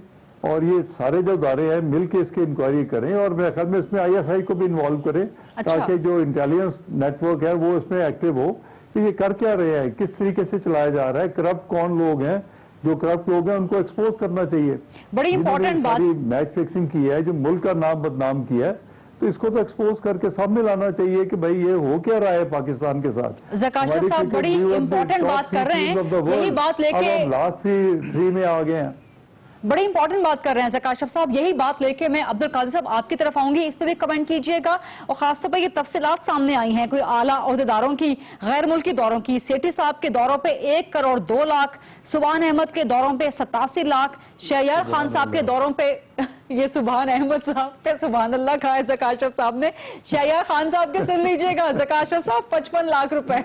اور یہ سارے جو ادارے ہیں مل کے اس کی انکوائری کریں, اور میرے خیال میں اس میں ISI کو بھی انوالو کریں تاکہ جو انٹیلیجنس نیٹ ورک ہے وہ اس میں ایکٹیو ہو کہ یہ کر کیا رہے ہیں, کس طریقے سے چلایا جا رہا ہے, کرپٹ کون لوگ ہیں, جو کرپٹ لوگ ہیں ان کو ایکسپوز کرنا چاہیے. بڑی امپورٹنٹ بات, میچ فکسنگ کی ہے, جو ملک کا نام بدنام کیا ہے, تو اس کو تو ایکسپوز کر کے سامنے لانا چاہیے کہ بھائی یہ ہو کیا رہا ہے پاکستان کے ساتھ. زکاشف صاحب بڑی امپورٹنٹ بات کر رہے ہیں, یہی بات لے کے لاسٹ 3 میں آ گئے ہیں. بڑی امپورٹنٹ بات کر رہے ہیں زکاشف صاحب, یہی بات لے کے میں عبدالقادر صاحب آپ کی طرف آؤں گی, اس پہ بھی کمنٹ کیجئے گا. اور خاص طور پہ یہ تفصیلات سامنے آئی ہیں کوئی اعلیٰ عہدیداروں کی, غیر ملکی دوروں کی. سیٹھی صاحب کے دوروں پہ 1 کروڑ 2 لاکھ, سبحان احمد کے دوروں پہ 87 لاکھ, شہریار خان صاحب کے دوروں پہ یہ سبحان احمد صاحب پہ سبحان اللہ کہا ہے زکاشف صاحب نے, شہریار خان صاحب کے سن لیجئے گا زکاشف صاحب 55 لاکھ روپے.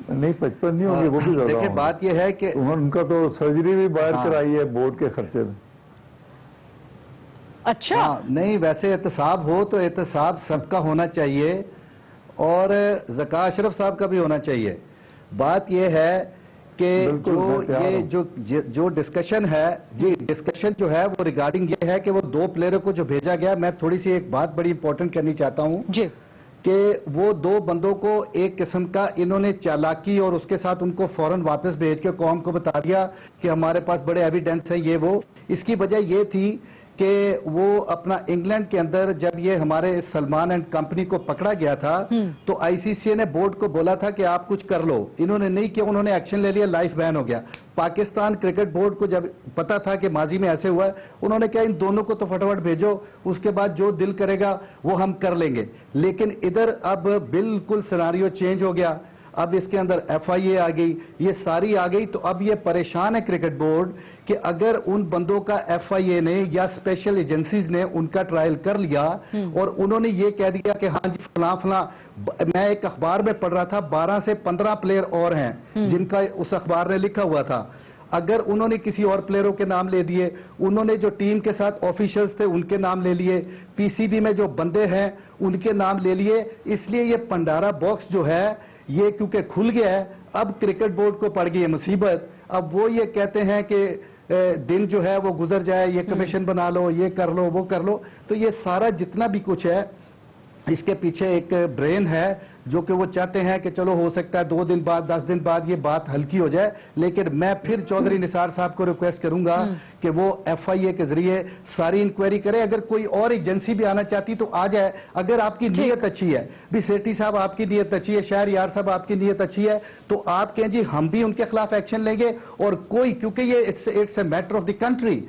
نہیں 55 نہیں ہوگی, وہ بھی زیادہ. دیکھیں بات یہ ہے کہ ان کا تو سرجری بھی باہر کرائی ہے بورڈ کے خرچے میں. اچھا نہیں, ویسے احتساب ہو تو احتساب سب کا ہونا چاہیے اور زکا اشرف صاحب کا بھی ہونا چاہیے. بات یہ ہے کہ جو ڈسکشن ہے, ڈسکشن جو ہے وہ ریگارڈنگ یہ ہے کہ وہ 2 پلیئروں کو جو بھیجا گیا, میں تھوڑی سی ایک بات بڑی امپورٹنٹ کرنی چاہتا ہوں کہ وہ 2 بندوں کو ایک قسم کا انہوں نے چالاکی اور اس کے ساتھ ان کو فوراً واپس بھیج کے قوم کو بتا دیا کہ ہمارے پاس بڑے ایویڈنس ہیں یہ وہ. اس کی وجہ یہ تھی کہ وہ اپنا انگلینڈ کے اندر جب یہ ہمارے سلمان اینڈ کمپنی کو پکڑا گیا تھا تو ICC نے بورڈ کو بولا تھا کہ آپ کچھ کر لو, انہوں نے نہیں کیا, انہوں نے ایکشن لے لیا, لائف بین ہو گیا. پاکستان کرکٹ بورڈ کو جب پتا تھا کہ ماضی میں ایسے ہوا ہے, انہوں نے کہا ان دونوں کو تو فٹافٹ بھیجو, اس کے بعد جو دل کرے گا وہ ہم کر لیں گے. لیکن ادھر اب بالکل سیناریو چینج ہو گیا, اب اس کے اندر FIA آ گئی, یہ ساری آ گئی, تو اب یہ پریشان ہے کرکٹ بورڈ کہ اگر ان بندوں کا FIA نے یا اسپیشل ایجنسیز نے ان کا ٹرائل کر لیا اور انہوں نے یہ کہہ دیا کہ ہاں جی فلاں فلاں, میں ایک اخبار میں پڑھ رہا تھا 12 سے 15 پلیئر اور ہیں جن کا اس اخبار نے لکھا ہوا تھا, اگر انہوں نے کسی اور پلیئروں کے نام لے دیے, انہوں نے جو ٹیم کے ساتھ آفیشلز تھے ان کے نام لے لیے, PCB میں جو بندے ہیں ان کے نام لے لیے, اس لیے یہ پنڈارا باکس جو ہے یہ کیونکہ کھل گیا ہے, اب کرکٹ بورڈ کو پڑ گئی ہے مصیبت. اب وہ یہ کہتے ہیں کہ دن جو ہے وہ گزر جائے, یہ کمیشن بنا لو, یہ کر لو, وہ کر لو. تو یہ سارا جتنا بھی کچھ ہے اس کے پیچھے ایک برین ہے جو کہ وہ چاہتے ہیں کہ چلو ہو سکتا ہے 2 دن بعد 10 دن بعد یہ بات ہلکی ہو جائے. لیکن میں پھر چودھری نثار صاحب کو ریکویسٹ کروں گا کہ وہ FIA کے ذریعے ساری انکوائری کرے. اگر کوئی اور ایجنسی بھی آنا چاہتی تو آ جائے, اگر آپ کی نیت اچھی ہے. بھی سیٹھی صاحب آپ کی نیت اچھی ہے, شہریار صاحب آپ کی نیت اچھی ہے, تو آپ کہیں جی ہم بھی ان کے خلاف ایکشن لیں گے. اور کوئی, کیونکہ یہ it's a matter of the country.